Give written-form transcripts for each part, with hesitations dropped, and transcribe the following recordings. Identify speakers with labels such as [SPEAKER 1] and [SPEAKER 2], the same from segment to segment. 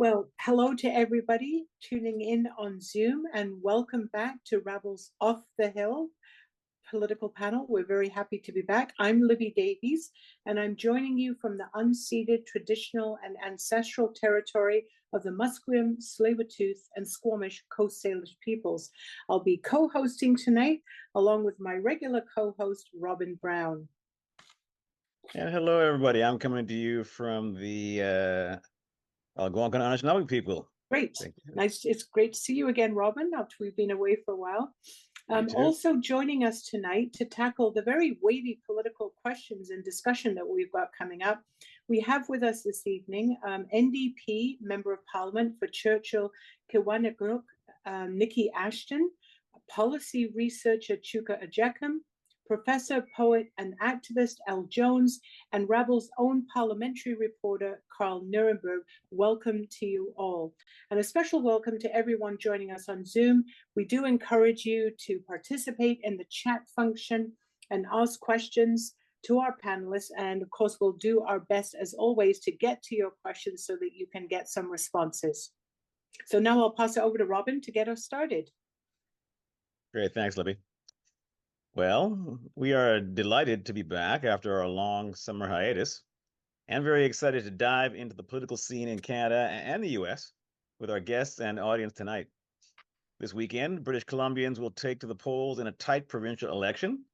[SPEAKER 1] Well, hello to everybody tuning in on Zoom and welcome back to Rabble's Off the Hill political panel. We're very happy to be back. I'm Libby Davies and I'm joining you from the unceded traditional and ancestral territory of the Musqueam, Tsleil-Waututh and Squamish Coast Salish peoples. I'll be co-hosting tonight along with my regular co-host, Robin Browne.
[SPEAKER 2] And hello, everybody. I'm coming to you from the Algonquin Anishinaabe people.
[SPEAKER 1] Great. Nice. It's great to see you again, Robin, after we've been away for a while. Also joining us tonight to tackle the very weighty political questions and discussion that we've got coming up, we have with us this evening NDP Member of Parliament for Churchill Kiwanukutuk, Niki Ashton, policy researcher Chuka Ejeckam, Professor, poet, and activist Al Jones, and Rabble's own parliamentary reporter, Karl Nerenberg. Welcome to you all. And a special welcome to everyone joining us on Zoom. We do encourage you to participate in the chat function and ask questions to our panelists. And of course, we'll do our best, as always, to get to your questions so that you can get some responses. So now I'll pass it over to Robin to get us started.
[SPEAKER 2] Great, thanks, Libby. Well, we are delighted to be back after our long summer hiatus and very excited to dive into the political scene in Canada and the US with our guests and audience tonight. This weekend, British Columbians will take to the polls in a tight provincial election.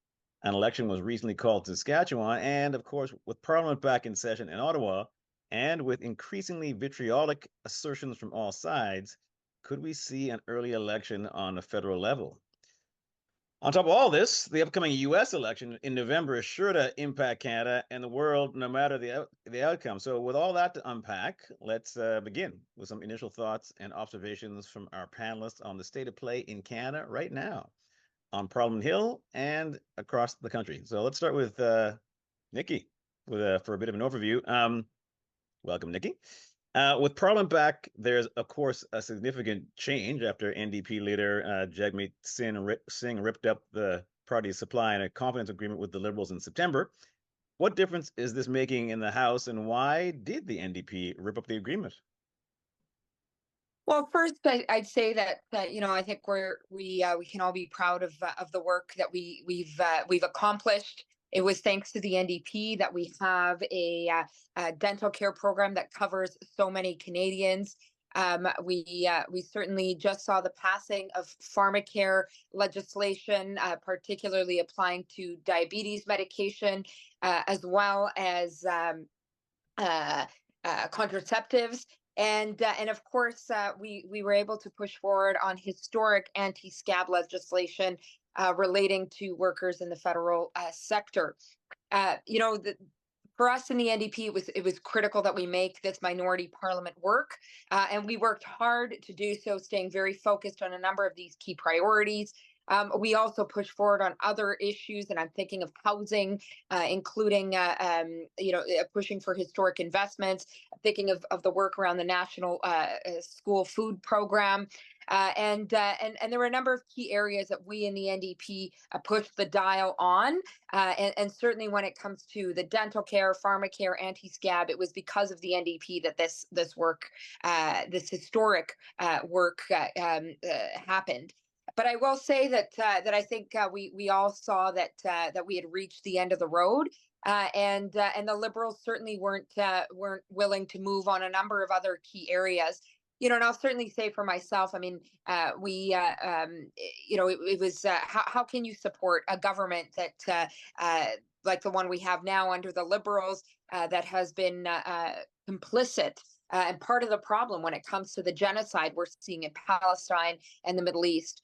[SPEAKER 2] An election was recently called in Saskatchewan, and of course, with Parliament back in session in Ottawa, and with increasingly vitriolic assertions from all sides, could we see an early election on a federal level? On top of all this, the upcoming U.S. election in November is sure to impact Canada and the world, no matter the outcome. So with all that to unpack, let's begin with some initial thoughts and observations from our panelists on the state of play in Canada right now, on Parliament Hill and across the country. So let's start with Niki for a bit of an overview. Welcome, Niki. With Parliament back, there's, of course, a significant change after NDP leader Jagmeet Singh ripped up the party's supply in a confidence agreement with the Liberals in September. What difference is this making in the House, and why did the NDP rip up the agreement?
[SPEAKER 3] Well, first, I'd say that I think we can all be proud of the work that we've accomplished. It was thanks to the NDP that we have a dental care program that covers so many Canadians. We certainly just saw the passing of pharmacare legislation, particularly applying to diabetes medication, as well as contraceptives. And of course, we were able to push forward on historic anti-scab legislation relating to workers in the federal sector. For us in the NDP, it was critical that we make this minority parliament work, and we worked hard to do so, staying very focused on a number of these key priorities. We also pushed forward on other issues, and I'm thinking of housing, including, pushing for historic investments, thinking of the work around the National School Food Program. And there were a number of key areas that we in the NDP pushed the dial on. And certainly when it comes to the dental care, pharmacare, anti-scab, it was because of the NDP that this work, this historic work happened. But I will say that I think we all saw that we had reached the end of the road, and the Liberals certainly weren't willing to move on a number of other key areas. And I'll certainly say for myself, I mean, it was how can you support a government that like the one we have now under the Liberals that has been complicit and part of the problem when it comes to the genocide we're seeing in Palestine and the Middle East.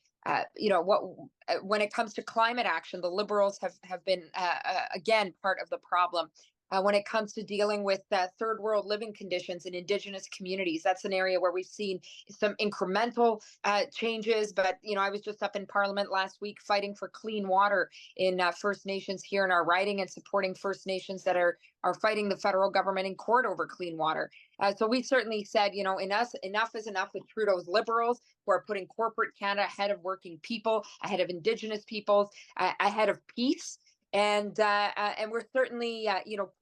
[SPEAKER 3] When it comes to climate action, the Liberals have been, again, part of the problem. When it comes to dealing with third world living conditions in Indigenous communities, that's an area where we've seen some incremental changes. But, I was just up in Parliament last week fighting for clean water in First Nations here in our riding and supporting First Nations that are fighting the federal government in court over clean water. So we certainly said, enough is enough with Trudeau's Liberals who are putting corporate Canada ahead of working people, ahead of Indigenous peoples, ahead of peace. And we're certainly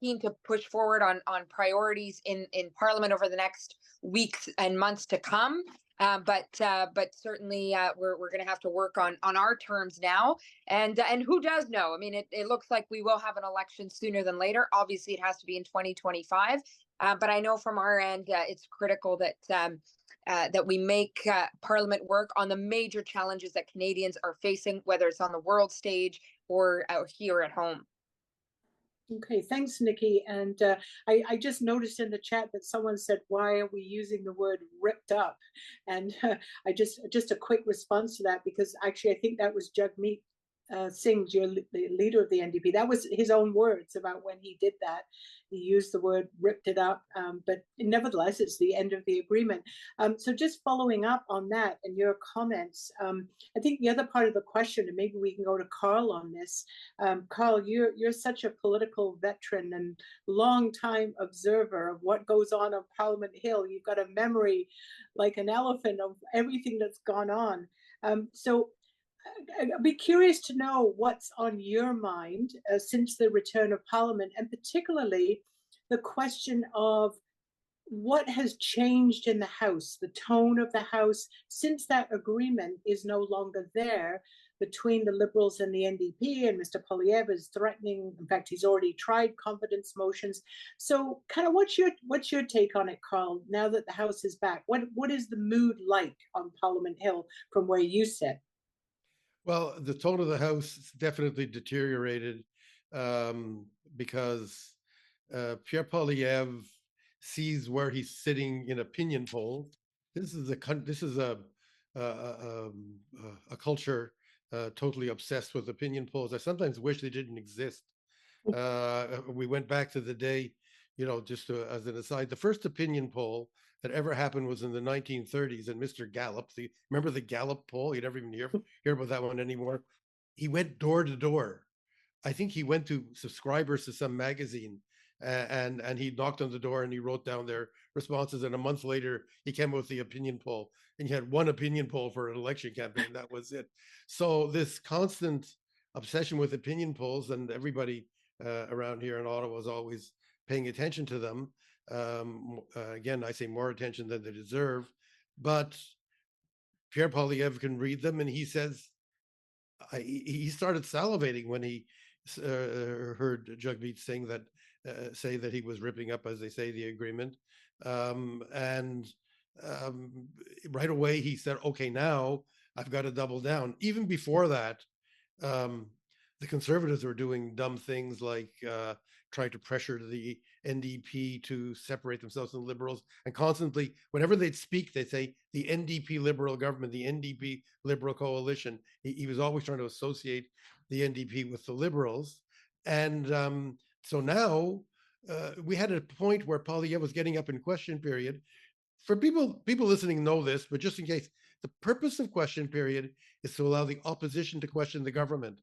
[SPEAKER 3] keen to push forward on priorities in Parliament over the next weeks and months to come. But certainly we're going to have to work on our terms now. And who does know? I mean, it looks like we will have an election sooner than later. Obviously, it has to be in 2025. But I know from our end, it's critical that we make Parliament work on the major challenges that Canadians are facing, whether it's on the world stage or here at home.
[SPEAKER 1] Okay, thanks, Niki. And I just noticed in the chat that someone said, "Why are we using the word ripped up?" And I just a quick response to that, because actually I think that was Jagmeet Singh, the leader of the NDP. That was his own words about when he did that. He used the word ripped it up, but nevertheless, it's the end of the agreement. So just following up on that and your comments, I think the other part of the question, and maybe we can go to Karl on this. Karl, you're such a political veteran and long-time observer of what goes on Parliament Hill. You've got a memory like an elephant of everything that's gone on. So I'd be curious to know what's on your mind since the return of Parliament, and particularly the question of what has changed in the House, the tone of the House, since that agreement is no longer there between the Liberals and the NDP, and Mr. Poilievre is threatening, in fact, he's already tried confidence motions. So kind of what's your take on it, Karl, now that the House is back? What is the mood like on Parliament Hill from where you sit?
[SPEAKER 4] Well, the tone of the House definitely deteriorated because Pierre Poilievre sees where he's sitting in opinion polls. This is a culture totally obsessed with opinion polls. I sometimes wish they didn't exist. We went back to the day, just as an aside, the first opinion poll that ever happened was in the 1930s, and Mr. Gallup, remember the Gallup poll? You never even hear about that one anymore. He went door to door. I think he went to subscribers to some magazine, and he knocked on the door and he wrote down their responses. And a month later, he came out with the opinion poll, and he had one opinion poll for an election campaign. That was it. So this constant obsession with opinion polls, and everybody around here in Ottawa was always paying attention to them. Again, I say more attention than they deserve, but Pierre Poilievre can read them, and he says he started salivating when he heard Jagmeet Singh say that he was ripping up, as they say, the agreement, and right away he said, "Okay, now I've got to double down." Even before that, the Conservatives were doing dumb things like trying to pressure the NDP to separate themselves from the Liberals, and constantly, whenever they'd speak, they'd say the NDP Liberal government, the NDP Liberal coalition. He was always trying to associate the NDP with the Liberals. And so now we had a point where Poilievre was getting up in question period. For people listening know this, but just in case, the purpose of question period is to allow the opposition to question the government.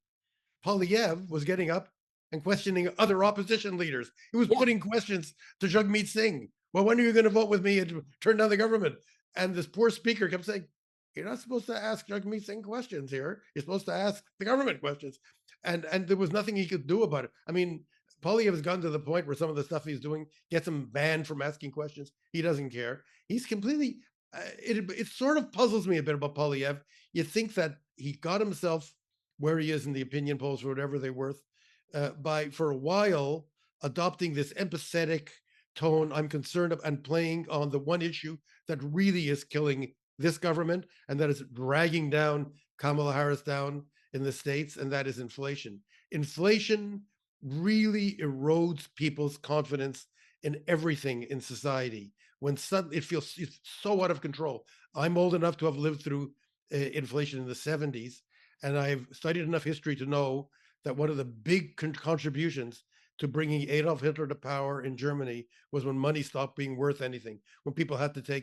[SPEAKER 4] Poilievre was getting up and questioning other opposition leaders. He was putting questions to Jagmeet Singh. Well, when are you going to vote with me and turn down the government? And this poor speaker kept saying, "You're not supposed to ask Jagmeet Singh questions here. You're supposed to ask the government questions." And there was nothing he could do about it. I mean, Poilievre has gotten to the point where some of the stuff he's doing gets him banned from asking questions. He doesn't care. He's completely, it sort of puzzles me a bit about Poilievre. You think that he got himself where he is in the opinion polls, or whatever they're worth, by for a while adopting this empathetic tone. I'm concerned and playing on the one issue that really is killing this government, and that is dragging down Kamala Harris down in the States, and that is inflation. Inflation really erodes people's confidence in everything in society. When suddenly it feels it's so out of control. I'm old enough to have lived through inflation in the 70s. And I've studied enough history to know that one of the big contributions to bringing Adolf Hitler to power in Germany was when money stopped being worth anything, when people had to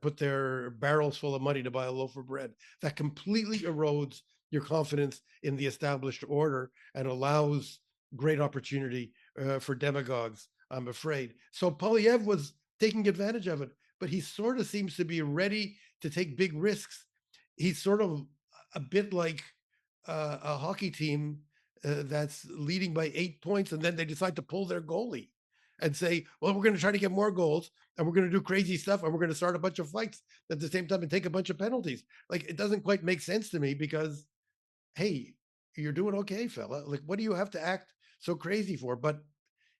[SPEAKER 4] put their barrels full of money to buy a loaf of bread. That completely erodes your confidence in the established order and allows great opportunity for demagogues, I'm afraid. So Poilievre was taking advantage of it, but he sort of seems to be ready to take big risks. He's sort of a bit like a hockey team that's leading by 8 points, and then they decide to pull their goalie and say, well, we're going to try to get more goals, and we're going to do crazy stuff, and we're going to start a bunch of fights at the same time and take a bunch of penalties. Like, it doesn't quite make sense to me, because, hey, you're doing okay, fella. Like, what do you have to act so crazy for? But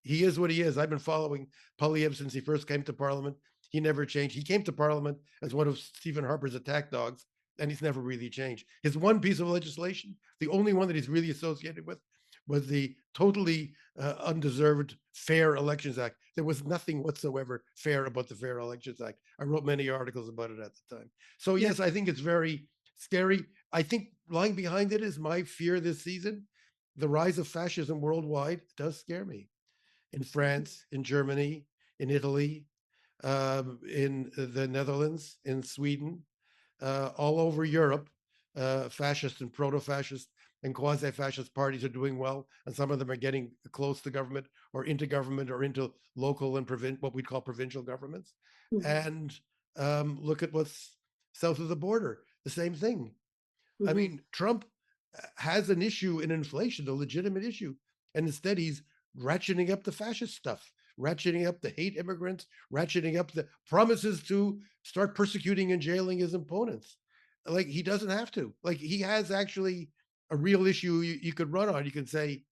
[SPEAKER 4] he is what he is. I've been following Polyev since he first came to Parliament. He never changed. He came to Parliament as one of Stephen Harper's attack dogs, and he's never really changed. His one piece of legislation, the only one that he's really associated with, was the totally undeserved Fair Elections Act. There was nothing whatsoever fair about the Fair Elections Act. I wrote many articles about it at the time. So yes, I think it's very scary. I think lying behind it is my fear this season. The rise of fascism worldwide does scare me. In France, in Germany, in Italy, in the Netherlands, in Sweden, all over Europe, fascist and proto-fascist and quasi-fascist parties are doing well, and some of them are getting close to government or into local and what we'd call provincial governments. And look at what's south of the border, the same thing. I mean, Trump has an issue in inflation, a legitimate issue, and instead he's ratcheting up the fascist stuff, ratcheting up the hate immigrants, ratcheting up the promises to start persecuting and jailing his opponents. Like, he doesn't have to. Like, he has actually a real issue you could run on. You can say,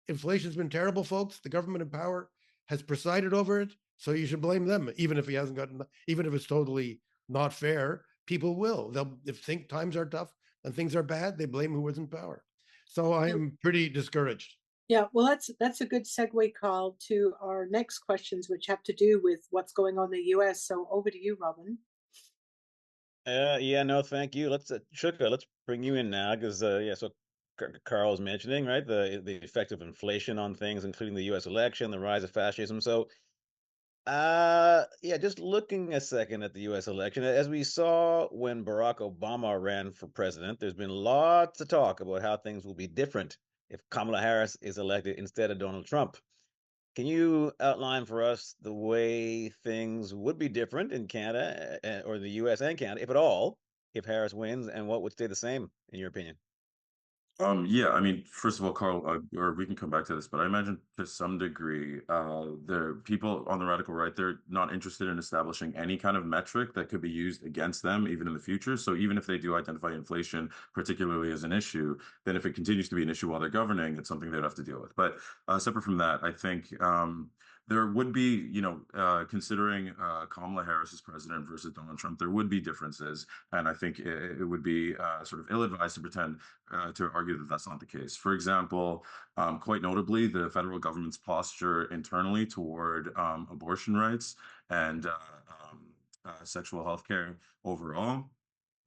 [SPEAKER 4] inflation's been terrible, folks. The government in power has presided over it, so you should blame them, even if he hasn't gotten, even if it's totally not fair. People will. They'll, if times are tough and things are bad, they blame who was in power. So I am pretty discouraged.
[SPEAKER 1] Yeah, well, that's a good segue, Carl, to our next questions, which have to do with what's going on in the U.S. So over to you, Robin.
[SPEAKER 2] Yeah, no, thank you. Let's Chuka, let's bring you in now, because yeah, so Carl's mentioning, right, the effect of inflation on things, including the U.S. election, the rise of fascism. So, yeah, just looking a second at the U.S. election, as we saw when Barack Obama ran for president, there's been lots of talk about how things will be different if Kamala Harris is elected instead of Donald Trump. Can you outline for us the way things would be different in Canada, or the US and Canada, if at all, if Harris wins, and what would stay the same, in your opinion?
[SPEAKER 5] Yeah, I mean, first of all, Carl, or we can come back to this, but I imagine to some degree, the people on the radical right, they're not interested in establishing any kind of metric that could be used against them, even in the future. So even if they do identify inflation, particularly as an issue, then if it continues to be an issue while they're governing, it's something they'd have to deal with. But separate from that, I think there would be, considering Kamala Harris as president versus Donald Trump, there would be differences. And I think it would be sort of ill-advised to pretend to argue that that's not the case. For example, quite notably, the federal government's posture internally toward abortion rights and sexual health care overall,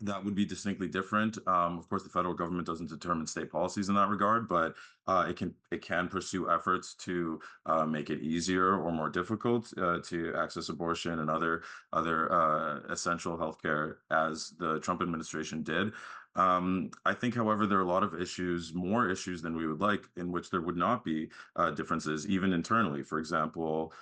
[SPEAKER 5] that would be distinctly different. Of course, the federal government doesn't determine state policies in that regard, but it can pursue efforts to make it easier or more difficult to access abortion and other essential healthcare, as the Trump administration did. I think, however, there are a lot of issues, more issues than we would like, in which there would not be differences, even internally. For example,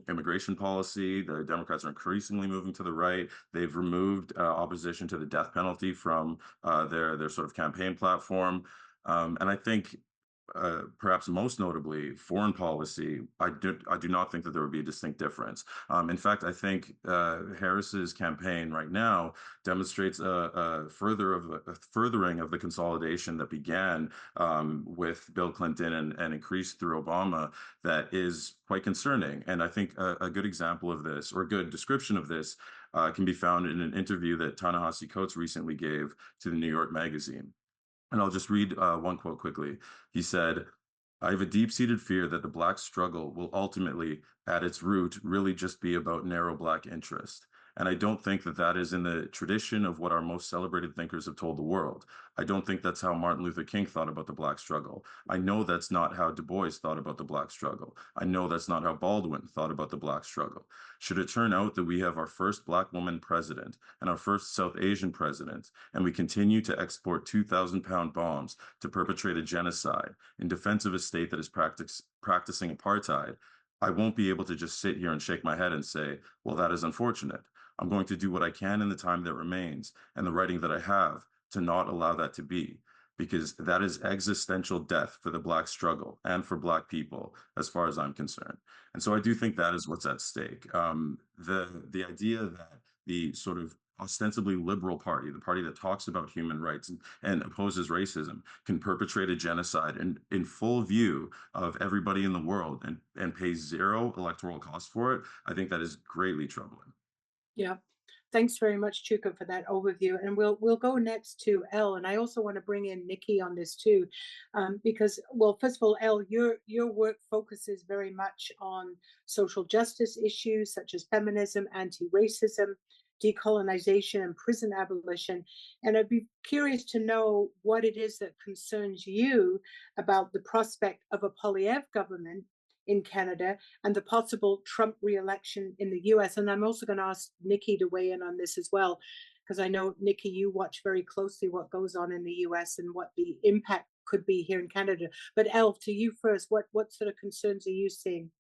[SPEAKER 5] immigration policy. The Democrats are increasingly moving to the right. They've removed opposition to the death penalty from their sort of campaign platform. And I think perhaps most notably, foreign policy, I do not think that there would be a distinct difference. In fact, I think Harris's campaign right now demonstrates a furthering of the consolidation that began with Bill Clinton and increased through Obama, that is quite concerning. And I think a good example of this, or a good description of this, can be found in an interview that Ta-Nehisi Coates recently gave to the New York Magazine. And I'll just read one quote quickly. He said, "I have a deep-seated fear that the Black struggle will ultimately, at its root, really just be about narrow Black interest. And I don't think that that is in the tradition of what our most celebrated thinkers have told the world. I don't think that's how Martin Luther King thought about the Black struggle. I know that's not how Du Bois thought about the Black struggle. I know that's not how Baldwin thought about the Black struggle. Should it turn out that we have our first Black woman president and our first South Asian president, and we continue to export 2,000-pound bombs to perpetrate a genocide in defense of a state that is practicing apartheid, I won't be able to just sit here and shake my head and say, well, that is unfortunate. I'm going to do what I can in the time that remains and the writing that I have to not allow that to be. because that is existential death for the Black struggle and for Black people, as far as I'm concerned. And so I do think that is what's at stake. The idea that the sort of ostensibly liberal party, the party that talks about human rights and opposes racism, can perpetrate a genocide in full view of everybody in the world and pay zero electoral cost for it, I think that is greatly troubling.
[SPEAKER 1] Yeah. Thanks very much, Chuka, for that overview. And we'll go next to Elle. And I also want to bring in Niki on this too, because, well, first of all, Elle, your work focuses very much on social justice issues such as feminism, anti-racism, decolonization, and prison abolition. And I'd be curious to know what it is that concerns you about the prospect of a Poilievre government in Canada and the possible Trump re-election in the US. And I'm also going to ask Niki to weigh in on this as well, because I know, Niki, you watch very closely what goes on in the US and what the impact could be here in Canada. But Elle, to you first, what sort of concerns are you seeing?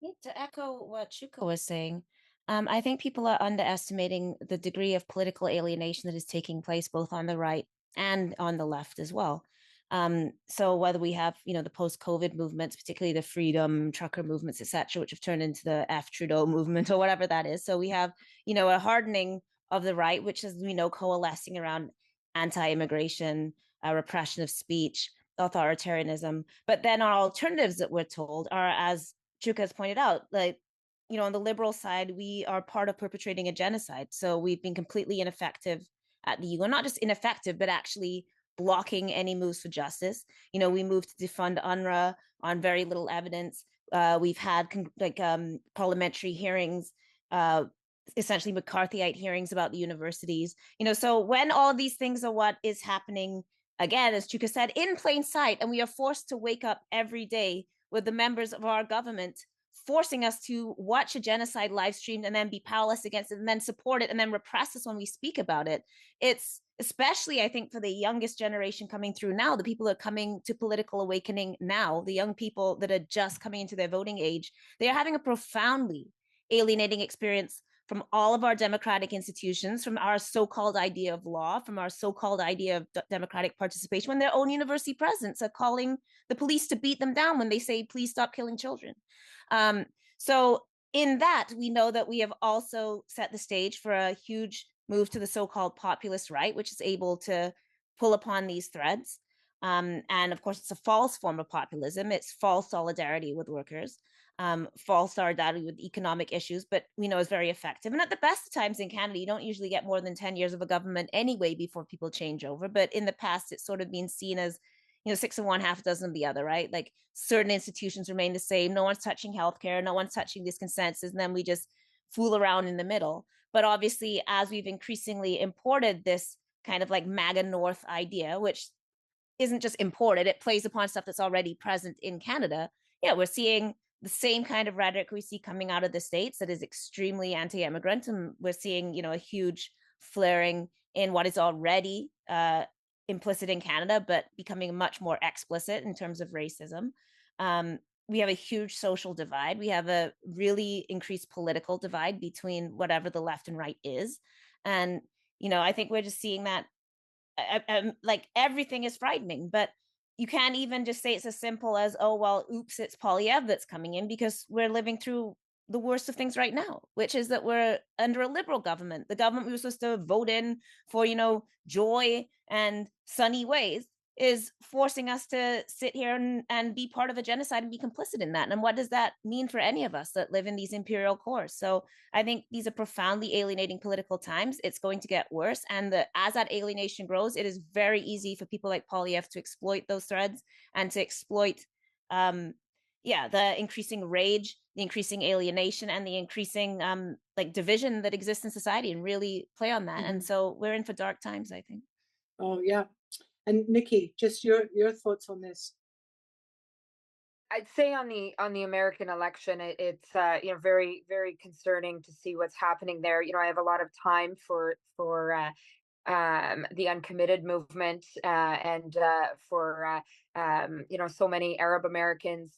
[SPEAKER 6] Yeah, to echo what Chuka was saying, I think people are underestimating the degree of political alienation that is taking place both on the right and on the left as well. So whether we have, the post-COVID movements, particularly the freedom trucker movements, etc., which have turned into the F Trudeau movement or whatever that is. So we have, a hardening of the right, which is, coalescing around anti-immigration, repression of speech, authoritarianism. But then our alternatives that we're told are, as Chuka has pointed out, like, on the liberal side, we are part of perpetrating a genocide. So we've been completely ineffective at the UN, not just ineffective, but actually blocking any moves for justice. We moved to defund UNRWA on very little evidence. We've had parliamentary hearings, essentially McCarthyite hearings about the universities. So when all of these things are what is happening, again, as Chuka said, in plain sight, and we are forced to wake up every day with the members of our government forcing us to watch a genocide live streamed and then be powerless against it and then support it and then repress us when we speak about it. It's especially, I think, for the youngest generation coming through now, the people that are coming to political awakening now, the young people that are just coming into their voting age, they are having a profoundly alienating experience from all of our democratic institutions, from our so-called idea of law, from our so-called idea of democratic participation, when their own university presidents are calling the police to beat them down when they say, please stop killing children. So in that, we know that we have also set the stage for a huge move to the so-called populist right, which is able to pull upon these threads. And of course, it's a false form of populism. It's false solidarity with workers, false solidarity with economic issues, but we know is very effective. And at the best of times in Canada, you don't usually get more than 10 years of a government anyway before people change over. But in the past, it's sort of been seen as 6 of one, half a dozen of the other, right? Like certain institutions remain the same. No one's touching healthcare. No one's touching this consensus. And then we just fool around in the middle. But obviously, as we've increasingly imported this kind of like MAGA North idea, which isn't just imported, it plays upon stuff that's already present in Canada. Yeah, we're seeing the same kind of rhetoric we see coming out of the States that is extremely anti-immigrant. And we're seeing, a huge flaring in what is already implicit in Canada, but becoming much more explicit in terms of racism. We have a huge social divide. We have a really increased political divide between whatever the left and right is. And, I think we're just seeing that like everything is frightening, but you can't even just say it's as simple as, oh, well, oops, it's Poilievre that's coming in, because we're living through the worst of things right now, which is that we're under a liberal government. The government we were supposed to vote in for, joy and sunny ways is forcing us to sit here and be part of a genocide and be complicit in that. And what does that mean for any of us that live in these imperial cores? So I think these are profoundly alienating political times. It's going to get worse. And as that alienation grows, it is very easy for people like Poilievre to exploit those threads and to exploit the increasing rage, the increasing alienation, and the increasing division that exists in society, and really play on that. Mm-hmm. And so we're in for dark times, I think.
[SPEAKER 1] Oh, yeah. And Niki, just your thoughts on this.
[SPEAKER 3] I'd say on the American election, it's very, very concerning to see what's happening there. I have a lot of time for the uncommitted movement and for so many Arab Americans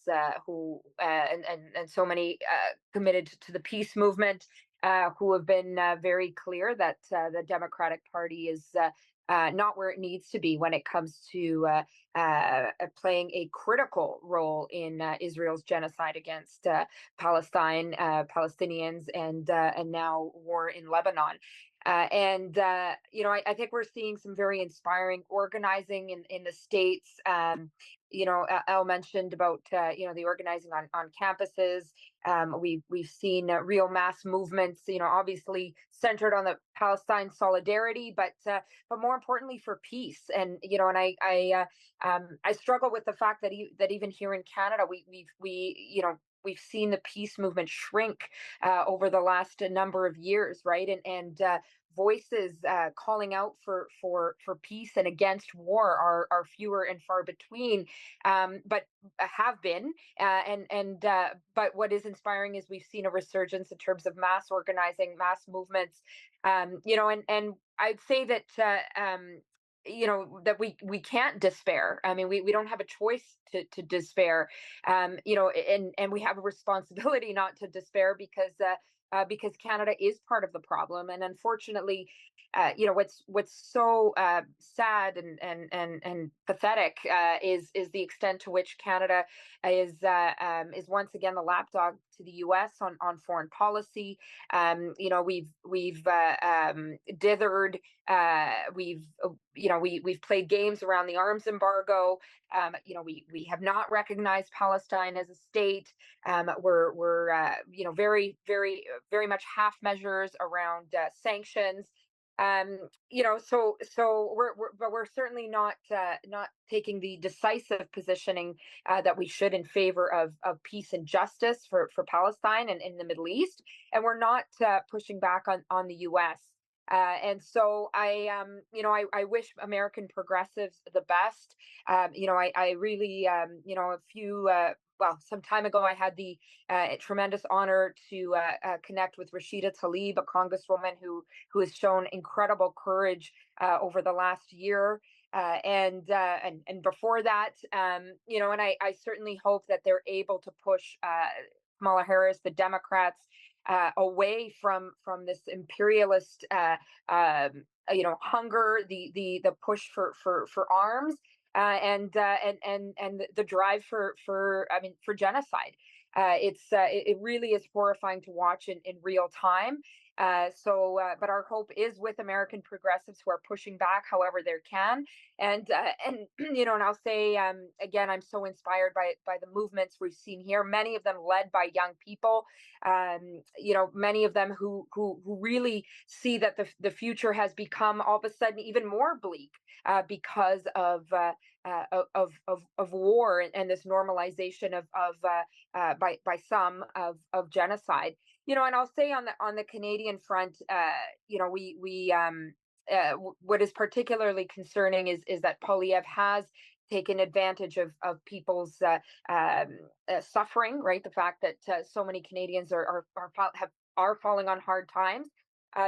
[SPEAKER 3] who and so many committed to the peace movement who have been very clear that the Democratic Party is not where it needs to be when it comes to playing a critical role in Israel's genocide against Palestine, Palestinians, and now war in Lebanon. I think we're seeing some very inspiring organizing in the States. Elle mentioned about the organizing on campuses. We've seen real mass movements, obviously centered on the Palestine solidarity, but more importantly for peace. And I struggle with the fact that even here in Canada, we've seen the peace movement shrink over the last number of years, right? And voices calling out for peace and against war are fewer and far between, but have been. But what is inspiring is we've seen a resurgence in terms of mass organizing, mass movements. And I'd say that that we can't despair. I mean, we don't have a choice to despair. And we have a responsibility not to despair because Canada is part of the problem, and unfortunately, what's so sad and pathetic is the extent to which Canada is once again the lapdog to the U.S. on foreign policy. We've dithered. We've played games around the arms embargo. We have not recognized Palestine as a state. We're very, very, very much half measures around sanctions. So we're certainly not taking the decisive positioning that we should in favor of peace and justice for Palestine and in the Middle East, and we're not pushing back on the U.S. And so I wish American progressives the best. I really, some time ago, I had the tremendous honor to connect with Rashida Tlaib, a congresswoman who has shown incredible courage over the last year. And before that, and I certainly hope that they're able to push Kamala Harris, the Democrats, away from this imperialist hunger, the push for arms, and the drive for genocide. It really is horrifying to watch in real time. But our hope is with American progressives who are pushing back however they can. And I'll say again, I'm so inspired by the movements we've seen here. Many of them led by young people. Many of them who really see that the future has become all of a sudden even more bleak because of war and this normalization by some of genocide. And I'll say on the Canadian front, what is particularly concerning is that Poilievre has taken advantage of people's suffering, right? The fact that so many Canadians are falling on hard times.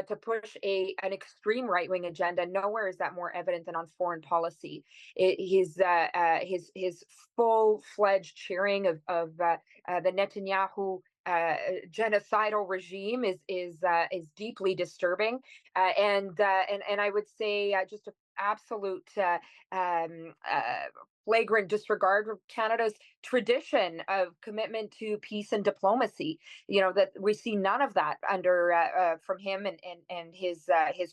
[SPEAKER 3] To push an extreme right-wing agenda. Nowhere is that more evident than on foreign policy. His full-fledged cheering of the Netanyahu genocidal regime is deeply disturbing, and I would say just an absolute flagrant disregard of Canada's tradition of commitment to peace and diplomacy. That we see none of that under from him and his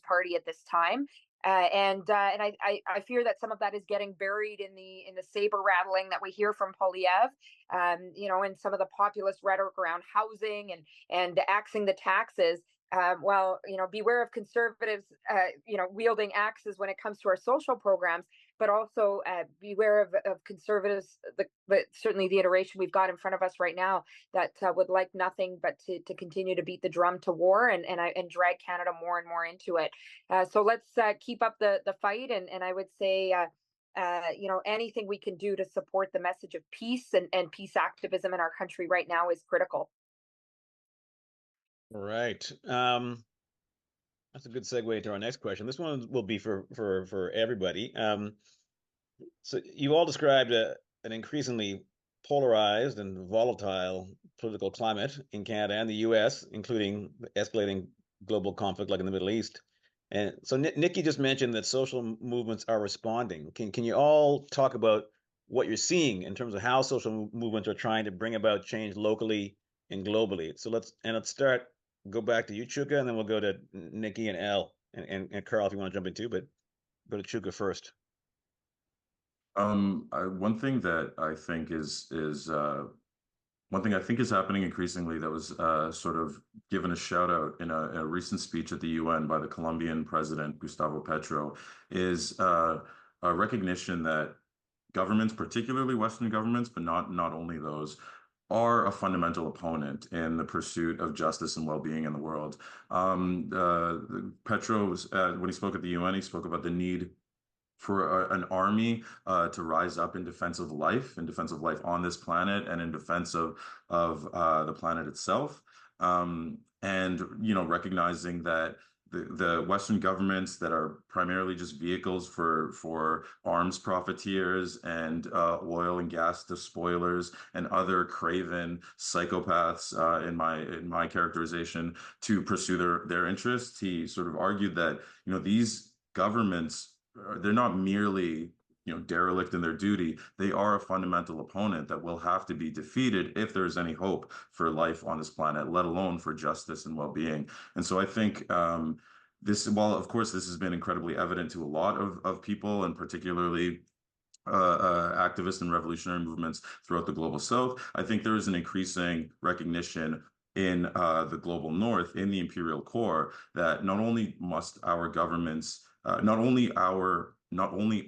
[SPEAKER 3] party at this time. And I fear that some of that is getting buried in the saber rattling that we hear from Poilievre, and some of the populist rhetoric around housing and axing the taxes. Beware of conservatives, wielding axes when it comes to our social programs, but also beware of conservatives, certainly the iteration we've got in front of us right now that would like nothing but to continue to beat the drum to war and drag Canada more and more into it. So let's keep up the fight, and I would say anything we can do to support the message of peace and peace activism in our country right now is critical.
[SPEAKER 2] All right. That's a good segue to our next question. This one will be for everybody. So you all described an increasingly polarized and volatile political climate in Canada and the US, including escalating global conflict like in the Middle East. And so Nikki just mentioned that social movements are responding. Can you all talk about what you're seeing in terms of how social movements are trying to bring about change locally and globally? So let's go back to you, Chuka, and then we'll go to Nikki and Elle and Karl if you want to jump in too, but go to Chuka first.
[SPEAKER 5] One thing that I think is one thing I think is happening increasingly that was sort of given a shout out in a recent speech at the UN by the Colombian president, Gustavo Petro, is a recognition that governments, particularly Western governments, but not only those, are a fundamental opponent in the pursuit of justice and well-being in the world. Petro was, when he spoke at the UN, he spoke about the need for an army to rise up in defense of life on this planet, and in defense of the planet itself. And recognizing that the Western governments that are primarily just vehicles for arms profiteers and oil and gas despoilers and other craven psychopaths, in my characterization, to pursue their interests. He sort of argued that these governments, they're not merely derelict in their duty. They are a fundamental opponent that will have to be defeated if there's any hope for life on this planet, let alone for justice and well-being. And so I think while of course this has been incredibly evident to a lot of people, and particularly activist and revolutionary movements throughout the global South, I think there is an increasing recognition in the global North, in the imperial core, that not only must our governments not only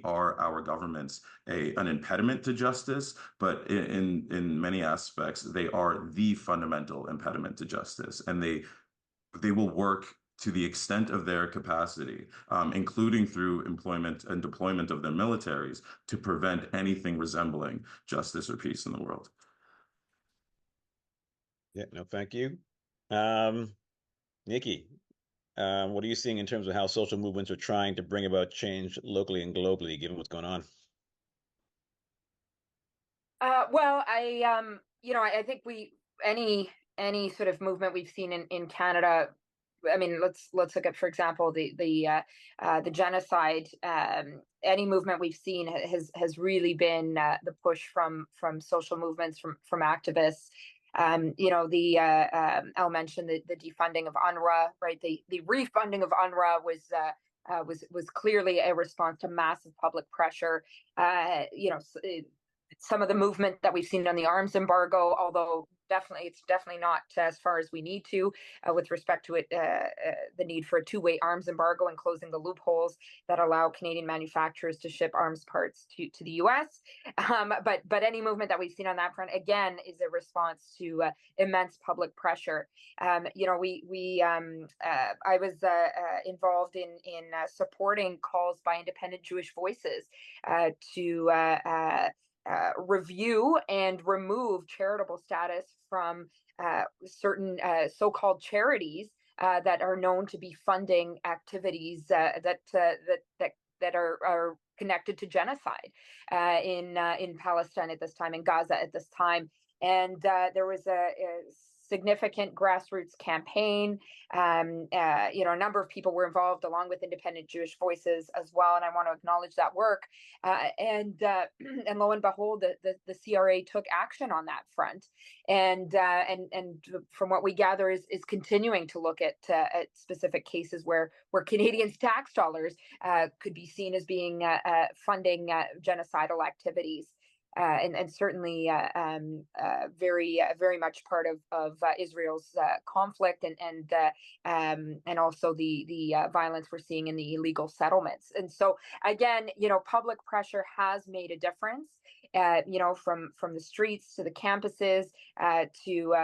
[SPEAKER 5] are our governments an impediment to justice, but in many aspects, they are the fundamental impediment to justice. And they will work to the extent of their capacity, including through employment and deployment of their militaries, to prevent anything resembling justice or peace in the world.
[SPEAKER 2] Yeah, no, thank you. Nikki, what are you seeing in terms of how social movements are trying to bring about change locally and globally, given what's going on?
[SPEAKER 3] Well, I think any sort of movement we've seen in Canada. I mean, let's look at, for example, the genocide. Any movement we've seen has really been the push from social movements, from activists. I'll mention the defunding of UNRWA, right? The refunding of UNRWA was clearly a response to massive public pressure. Some of the movement that we've seen on the arms embargo, although it's definitely not as far as we need to, with respect to it, the need for a two-way arms embargo and closing the loopholes that allow Canadian manufacturers to ship arms parts to the U.S. But any movement that we've seen on that front, again, is a response to immense public pressure. I was involved in supporting calls by independent Jewish voices to review and remove charitable status from certain so-called charities that are known to be funding activities that are connected to genocide in Palestine at this time, in Gaza at this time. And there was a significant grassroots campaign. A number of people were involved, along with independent Jewish voices as well, and I want to acknowledge that work. And lo and behold, the CRA took action on that front, and from what we gather is continuing to look at specific cases where Canadians' tax dollars could be seen as being funding genocidal activities. And certainly very much part of Israel's conflict and also the violence we're seeing in the illegal settlements. And so again, public pressure has made a difference. From the streets to the campuses to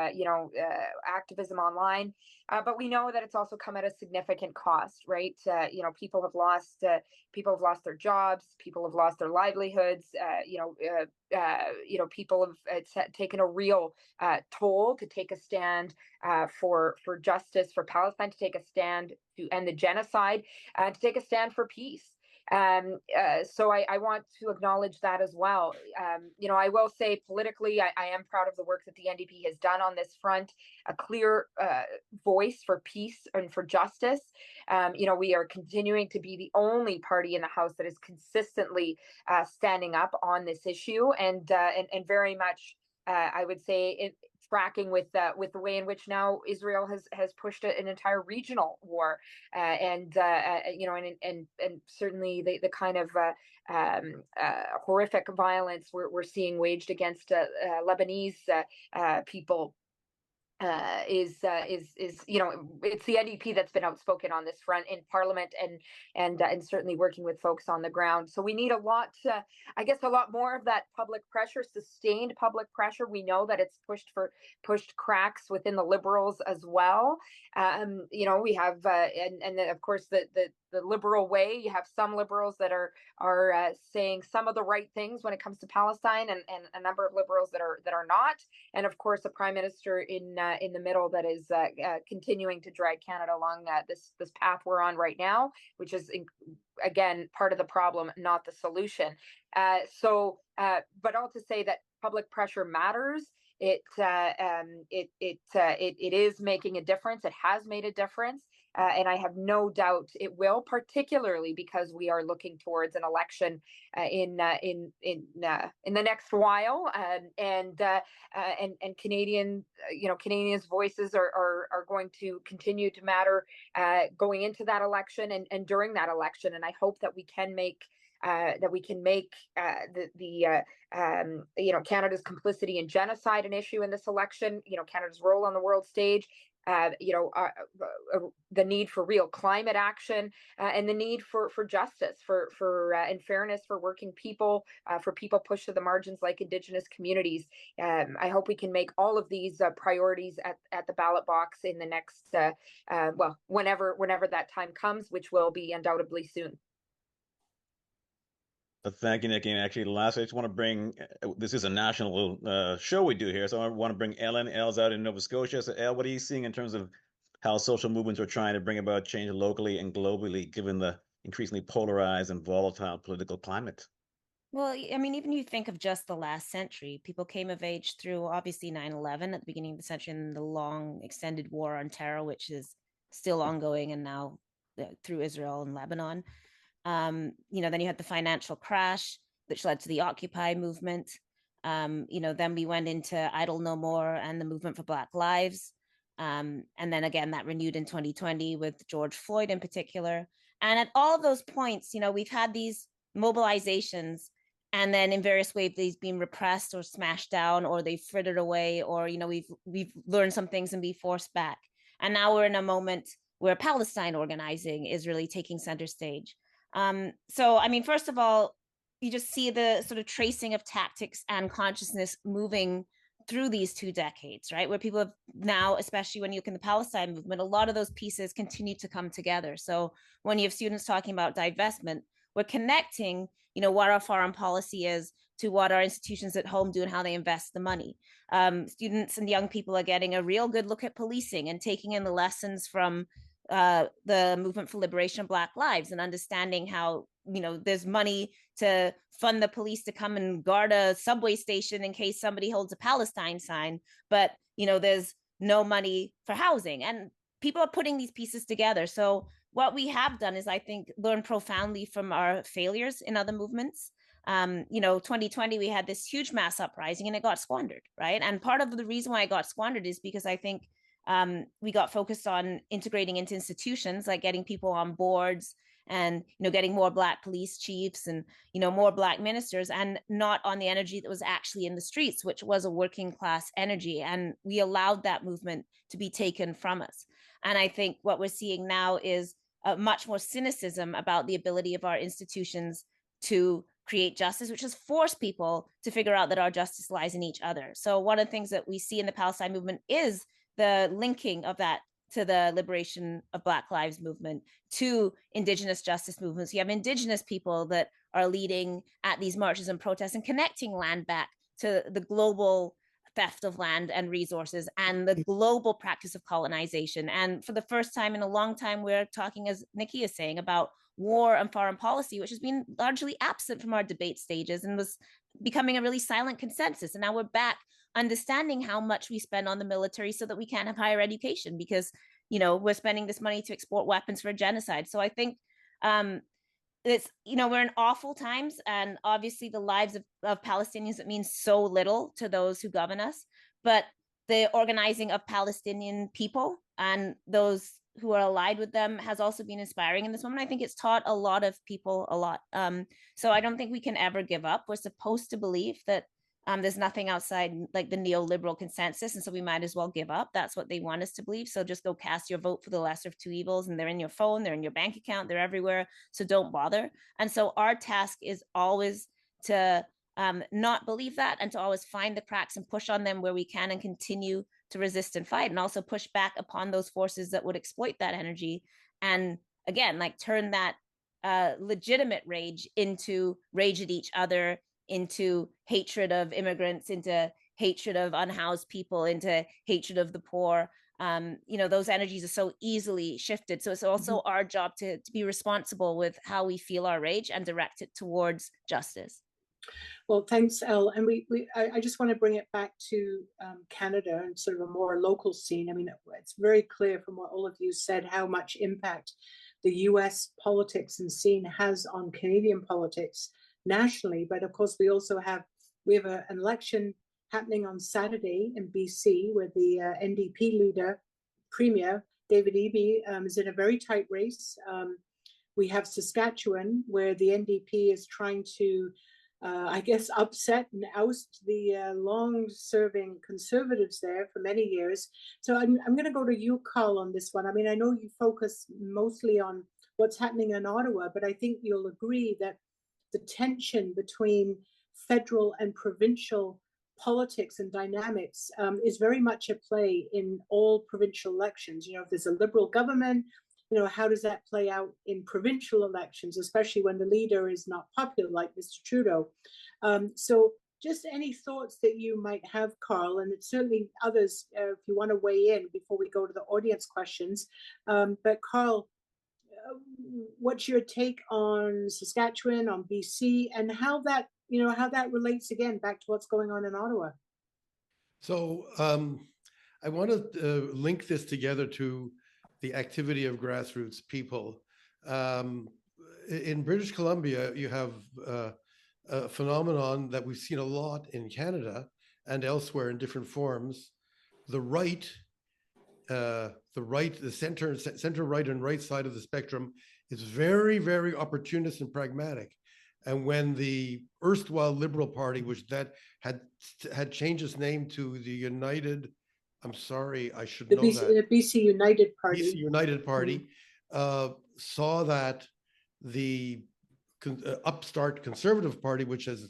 [SPEAKER 3] activism online. But we know that it's also come at a significant cost, right? People have lost their jobs, people have lost their livelihoods. People have taken a real toll to take a stand for justice for Palestine, to take a stand to end the genocide, to take a stand for peace. So I want to acknowledge that as well. I will say politically, I am proud of the work that the NDP has done on this front, a clear voice for peace and for justice. We are continuing to be the only party in the House that is consistently standing up on this issue, and very much, I would say, tracking with the way in which now Israel has pushed an entire regional war, and certainly the kind of horrific violence we're seeing waged against Lebanese people. It's the NDP that's been outspoken on this front in Parliament, and certainly working with folks on the ground. So we need a lot more of that public pressure, sustained public pressure. We know that it's pushed cracks within the Liberals as well. We have and then of course the liberal way. You have some Liberals that are saying some of the right things when it comes to Palestine, and a number of Liberals that are not, and of course a Prime Minister in the middle that is continuing to drag Canada along this path we're on right now, which is again part of the problem, not the solution. But all to say that public pressure matters. It is making a difference. It has made a difference. And I have no doubt it will, particularly because we are looking towards an election in the next while, and Canadians' voices are going to continue to matter going into that election and during that election. And I hope that we can make Canada's complicity in genocide an issue in this election. Canada's role on the world stage. The need for real climate action, and the need for justice, and fairness for working people, for people pushed to the margins like Indigenous communities. I hope we can make all of these priorities at the ballot box in the next, whenever that time comes, which will be undoubtedly soon.
[SPEAKER 2] Thank you, Nikki. And actually, lastly, I just want to bring, this is a national show we do here, so I want to bring Ellen. Elle's out in Nova Scotia. So, Elle, what are you seeing in terms of how social movements are trying to bring about change locally and globally, given the increasingly polarized and volatile political climate?
[SPEAKER 6] Well, I mean, even you think of just the last century, people came of age through obviously 9/11 at the beginning of the century, and the long extended war on terror, which is still ongoing, and now through Israel and Lebanon. Then you had the financial crash, which led to the Occupy movement. Then we went into Idle No More and the movement for Black Lives. And then again, that renewed in 2020 with George Floyd in particular. And at all of those points, we've had these mobilizations, and then in various ways they've been repressed or smashed down, or they've frittered away, or we've learned some things and be forced back. And now we're in a moment where Palestine organizing is really taking center stage. So, I mean, first of all, you just see the sort of tracing of tactics and consciousness moving through these 2 decades, right? Where people have now, especially when you look in the Palestine movement, a lot of those pieces continue to come together. So when you have students talking about divestment, we're connecting, what our foreign policy is to what our institutions at home do and how they invest the money. Students and young people are getting a real good look at policing and taking in the lessons from the movement for liberation of Black lives, and understanding how there's money to fund the police to come and guard a subway station in case somebody holds a Palestine sign, but there's no money for housing, and people are putting these pieces together. So what we have done is, I think, learn profoundly from our failures in other movements. 2020 we had this huge mass uprising and it got squandered, right? And part of the reason why it got squandered is because I think we got focused on integrating into institutions, like getting people on boards and getting more Black police chiefs and more Black ministers, and not on the energy that was actually in the streets, which was a working class energy. And we allowed that movement to be taken from us. And I think what we're seeing now is much more cynicism about the ability of our institutions to create justice, which has forced people to figure out that our justice lies in each other. So one of the things that we see in the Palestine movement is the linking of that to the liberation of Black Lives movement, to Indigenous justice movements. You have Indigenous people that are leading at these marches and protests and connecting land back to the global theft of land and resources and the global practice of colonization. And for the first time in a long time, we're talking, as Niki is saying, about war and foreign policy, which has been largely absent from our debate stages and was becoming a really silent consensus. And now we're back understanding how much we spend on the military so that we can't have higher education because, you know, we're spending this money to export weapons for genocide. So I think it's, you know, we're in awful times, and obviously the lives of Palestinians, it means so little to those who govern us, but the organizing of Palestinian people and those who are allied with them has also been inspiring in this moment. I think it's taught a lot of people a lot. So I don't think we can ever give up. We're supposed to believe that there's nothing outside like the neoliberal consensus, and so we might as well give up. That's what they want us to believe. So just go cast your vote for the lesser of two evils, and they're in your phone, they're in your bank account, they're everywhere. So don't bother. And so our task is always to not believe that, and to always find the cracks and push on them where we can, and continue to resist and fight, and also push back upon those forces that would exploit that energy. And again, like turn that legitimate rage into rage at each other, into hatred of immigrants, into hatred of unhoused people, into hatred of the poor. You know, those energies are so easily shifted. So it's also our job to be responsible with how we feel our rage and direct it towards justice.
[SPEAKER 1] Well, thanks, Elle. And I just want to bring it back to Canada and sort of a more local scene. I mean, it's very clear from what all of you said how much impact the US politics and scene has on Canadian politics nationally. But of course, we have an election happening on Saturday in BC, where the NDP leader, Premier David Eby, is in a very tight race. We have Saskatchewan, where the NDP is trying to I guess, upset and oust the long-serving Conservatives there for many years. So I'm going to go to you, Karl, on this one. I mean, I know you focus mostly on what's happening in Ottawa, but I think you'll agree that the tension between federal and provincial politics and dynamics is very much at play in all provincial elections. You know, if there's a Liberal government, you know, how does that play out in provincial elections, especially when the leader is not popular, like Mr. Trudeau? So just any thoughts that you might have, Karl, and it's certainly others, if you want to weigh in before we go to the audience questions. But Karl, what's your take on Saskatchewan, on BC, and how that relates again back to what's going on in Ottawa?
[SPEAKER 4] So I want to link this together to the activity of grassroots people. In British Columbia, you have a phenomenon that we've seen a lot in Canada and elsewhere in different forms. The center right and right side of the spectrum is very, very opportunist and pragmatic. And when the erstwhile Liberal Party, which that had changed its name to the United, I'm sorry, I should know that.
[SPEAKER 1] The BC United Party.
[SPEAKER 4] BC United Party saw that the upstart Conservative Party, which has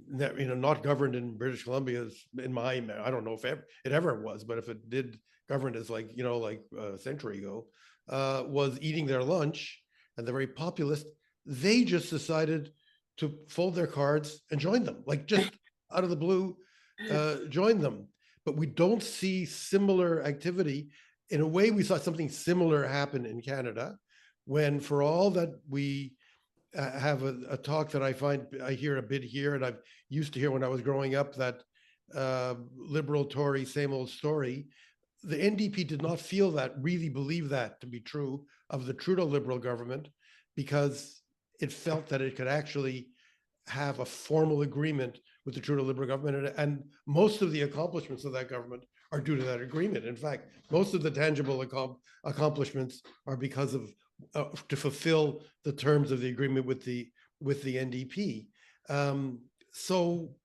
[SPEAKER 4] not governed in British Columbia, I don't know if it ever was, but if it did govern as like a century ago, was eating their lunch, and they're very populist. They just decided to fold their cards and join them, like just out of the blue, join them. But we don't see similar activity. In a way, we saw something similar happen in Canada, when for all that we have a talk that I hear a bit here, and I've used to hear when I was growing up, that Liberal Tory, same old story. The NDP did not really believe that to be true of the Trudeau Liberal government, because it felt that it could actually have a formal agreement with the Trudeau Liberal government, and most of the accomplishments of that government are due to that agreement. In fact, most of the tangible accomplishments are because of to fulfill the terms of the agreement with the NDP. So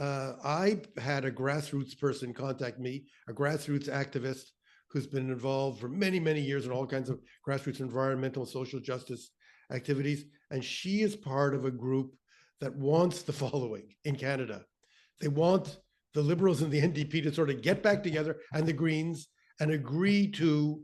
[SPEAKER 4] I had a grassroots person contact me, a grassroots activist who's been involved for many, many years in all kinds of grassroots environmental and social justice activities, and she is part of a group that wants the following in Canada. They want the Liberals and the NDP to sort of get back together, and the Greens, and agree to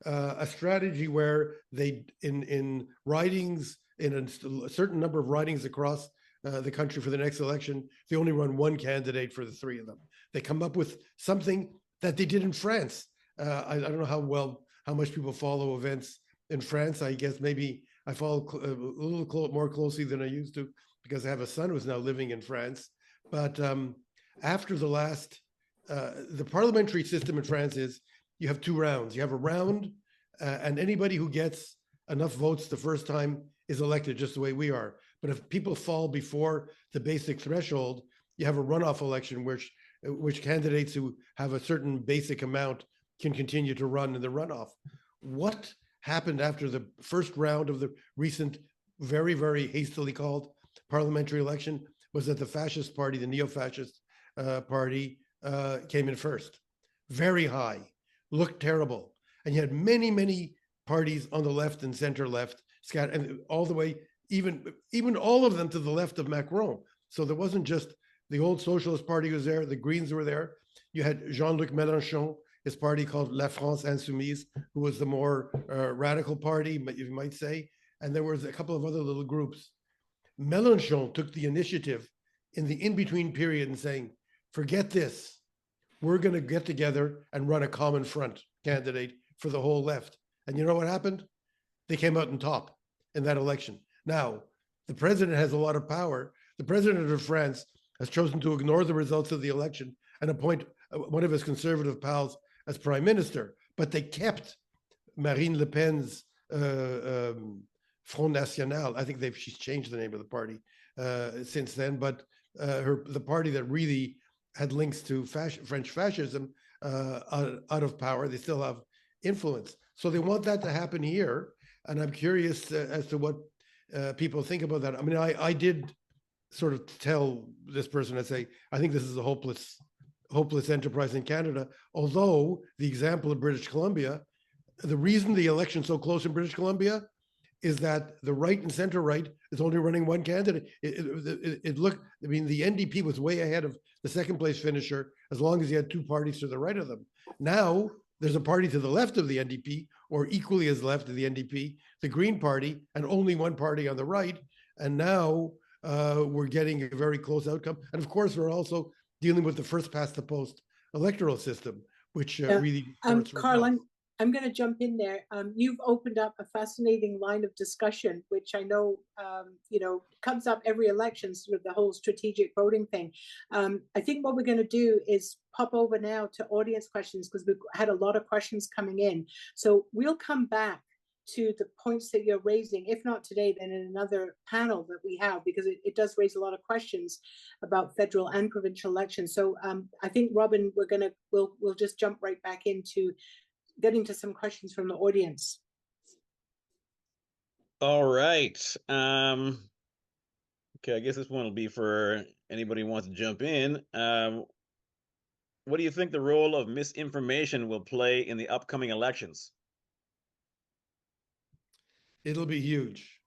[SPEAKER 4] a strategy where they, in ridings, in a certain number of ridings across the country for the next election, they only run one candidate for the three of them. They come up with something that they did in France. I don't know how much people follow events in France. I guess maybe I follow a little more closely than I used to because I have a son who's now living in France. But after the last, the parliamentary system in France is you have two rounds. You have a round, and anybody who gets enough votes the first time is elected, just the way we are. But if people fall before the basic threshold, you have a runoff election, which candidates who have a certain basic amount can continue to run in the runoff. What happened after the first round of the recent, very, very hastily called parliamentary election was that the fascist party, the neo-fascist party, came in first. Very high, looked terrible. And you had many, many parties on the left and center left, scattered, and all the way, even all of them to the left of Macron. So there wasn't just the old Socialist Party was there, the Greens were there. You had Jean-Luc Mélenchon, his party called La France Insoumise, who was the more radical party, you might say. And there was a couple of other little groups. Mélenchon took the initiative in the in-between period and saying, forget this. We're going to get together and run a common front candidate for the whole left. And you know what happened? They came out on top in that election. Now, the president has a lot of power. The president of France has chosen to ignore the results of the election and appoint one of his conservative pals as prime minister. But they kept Marine Le Pen's Front National. I think she's changed the name of the party since then. But the party that really had links to French fascism out of power, they still have influence. So they want that to happen here. And I'm curious as to what people think about that. I mean, I did sort of tell this person, I say, I think this is a hopeless enterprise in Canada. Although the example of British Columbia, the reason the election's so close in British Columbia is that the right and center right is only running one candidate. It looked, I mean, the NDP was way ahead of the second place finisher as long as you had two parties to the right of them. Now there's a party to the left of the NDP, or equally as left of the NDP, the Green Party, and only one party on the right. And now we're getting a very close outcome. And of course, we're also dealing with the first past the post electoral system, which really
[SPEAKER 1] Karl, I'm going to jump in there. You've opened up a fascinating line of discussion, which I know, comes up every election, sort of the whole strategic voting thing. I think what we're going to do is pop over now to audience questions, because we've had a lot of questions coming in. So we'll come back to the points that you're raising, if not today, then in another panel that we have, because it does raise a lot of questions about federal and provincial elections. So I think, Robin, we'll just jump right back into getting to some questions from the audience.
[SPEAKER 2] All right. Okay, I guess this one will be for anybody who wants to jump in. What do you think the role of misinformation will play in the upcoming elections?
[SPEAKER 4] It'll be huge.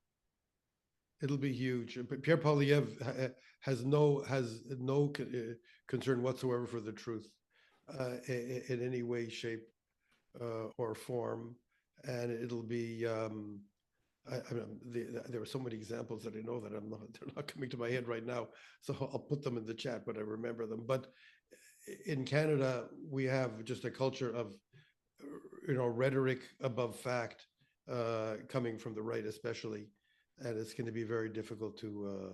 [SPEAKER 4] It'll be huge. Pierre Poilievre has no concern whatsoever for the truth in any way, shape, or form, and it'll be. There are so many examples that I know that they're not coming to my head right now, so I'll put them in the chat, but I remember them. But in Canada, we have just a culture of, rhetoric above fact, coming from the right, especially, and it's going to be very difficult to,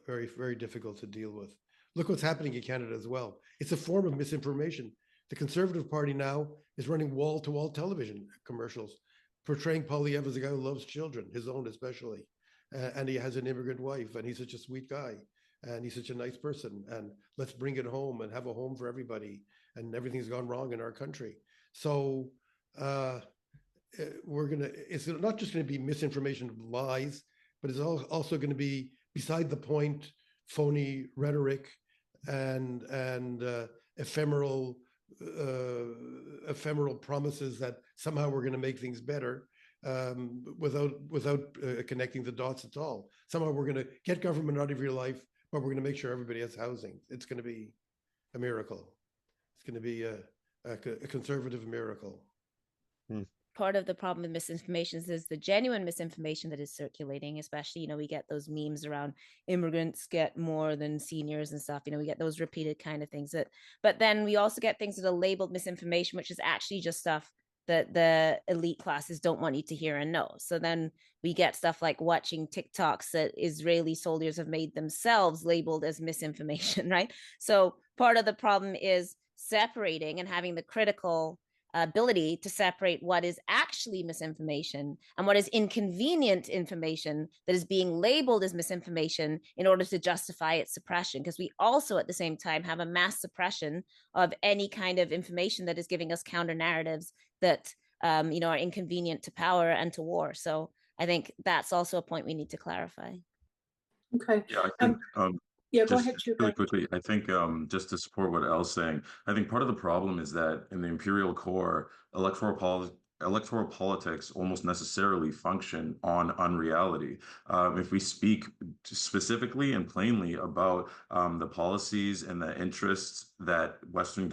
[SPEAKER 4] very, very difficult to deal with. Look what's happening in Canada as well. It's a form of misinformation. The Conservative Party now is running wall-to-wall television commercials, portraying Poilievre as a guy who loves children, his own especially, and he has an immigrant wife, and he's such a sweet guy, and he's such a nice person, and let's bring it home and have a home for everybody, and everything's gone wrong in our country. So it's not just going to be misinformation, lies, but it's also going to be beside the point, phony rhetoric and ephemeral promises that somehow we're going to make things better, without connecting the dots at all. Somehow we're going to get government out of your life, but we're going to make sure everybody has housing. It's going to be a miracle. It's going to be a conservative miracle.
[SPEAKER 6] part of the problem with misinformation is the genuine misinformation that is circulating, especially, we get those memes around immigrants get more than seniors and stuff, we get those repeated kind of things but then we also get things that are labeled misinformation, which is actually just stuff that the elite classes don't want you to hear and know. So then we get stuff like watching TikToks that Israeli soldiers have made themselves labeled as misinformation, right? So part of the problem is separating and having the critical ability to separate what is actually misinformation and what is inconvenient information that is being labeled as misinformation in order to justify its suppression. Because we also at the same time have a mass suppression of any kind of information that is giving us counter narratives that are inconvenient to power and to war. So I think that's also a point we need to clarify.
[SPEAKER 1] Okay.
[SPEAKER 5] Yeah, I think
[SPEAKER 1] yeah, go
[SPEAKER 5] just
[SPEAKER 1] ahead, Chuka.
[SPEAKER 5] really quickly, I think just to support what Elle's saying, I think part of the problem is that in the imperial core, electoral politics almost necessarily function on unreality. If we speak specifically and plainly about the policies and the interests that Western